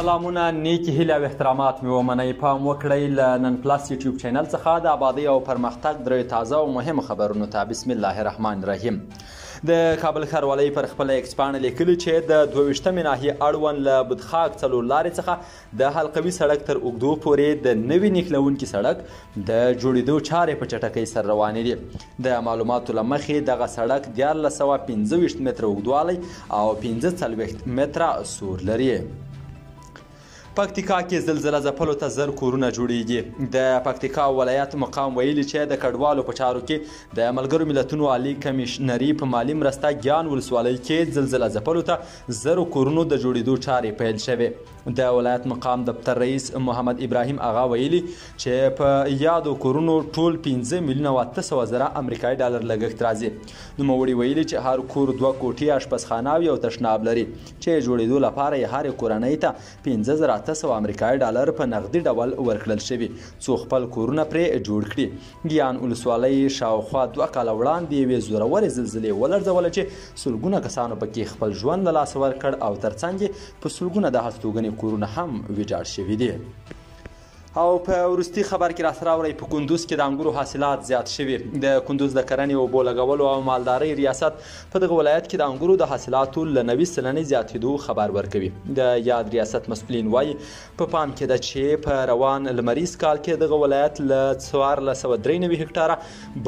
سلامونه، نیکی هیله او احترامات مې ومنئ. پام وکړئ له نن پلس یوټیوب چینل څخه د آبادۍ او پرمختګ دریو تازه او مهمو خبرونو ته. بسم الله الرحمن الرحیم. د کابل ښاروالۍ پر خپله ایکس پاڼه لیکلي چې د 22مې ناحیې اړوند له بودخاک څلور لارې څخه د حلقوي سړک تر اوږدو پورې د نوي نښلوونکي سړک د جوړېدو چارې په چټکۍ سره روانې دي. د معلوماتو له مخې دغه سړک 1425 متره اوږدوالی او 45 متره سور لري. پکتیکا کې زلزله ځپلو ته 1000 کورونه جوړیږي. د پکتیکا ولایت مقام ویلي چې د کډوالو په چارو کې د ملګرو ملتونو عالی کمیشنري په مالي مرسته ګیان ولسوالۍ کې زلزله ځپلو ته 1000 کورونو د جوړېدو چارې پیل شوې. د ولایت مقام دفتر رئیس محمد ابراهیم آغا ویلي چې په یادو کورونو ټول 5 میلیونه 800 زره امریکایي ډالر لګښت راځي. نوموړي ویلي چې هر کور 2 کوټې، اشپزخانه او یو تشناب لري چې جوړېدو لپاره یې هرې کورنۍ ته 5800 امریکایي ډالر په نغدي ډول ورکړل شوي څو خپل کورونه پرې جوړ کړي. ګیان ولسوالۍ شاوخوا 2 کاله وړاندې یوې زورورې زلزلې ولړزوله چې سلګونه کسانو پکې خپل ژوند له لاسه ورکړ او ترڅنګ یې په سلګونه د هستوګنې کورونه هم ویجاړ شوي دي. او په وروستي خبر کې راسره اورئ په کندوز کې د انګورو حاصلات زیات شوي. د کندوز د کرنې او اوبو لګولو او مالدارۍ ریاست په دغه ولایت کې د انګورو د حاصلاتو له 90 سلنې زیاتېدو خبر ورکوي. د یاد ریاست مسؤلین وایي په پام کې ده چې په روان لمریز کال کې دغه ولایت له 1493 هکټاره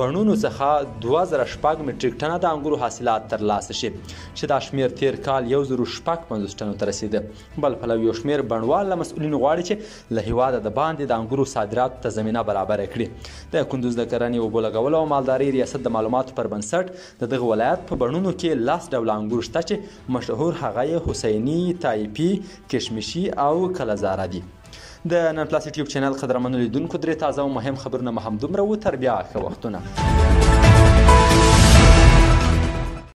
بڼونو څخه 2006 مټریک ټنه د انګورو حاصلات ترلاسه شي چې دا شمیر تیر کال 1056 ټنو ته رسېده. بل پلو یو شمیر بڼوال له مسؤلینو غواړي چې له هېواده د د انګورو صادراتو ته زمینه برابره کړي. د کندوز د کرنې اوبو لګولو او مالدارۍ ریاست د معلوماتو پر بنسټ د دغه ولایت په بڼونو کې 10 ډوله انګور شته چې مشهور هغه یې حسیني، تایپي، کشمشي او کلهزاره دي. د نن پلس یوټیوب چینل قدرمنو لیدونکو درې تازه او مهم خبرونه مو همدومره و. تر بیا ښه وختونه.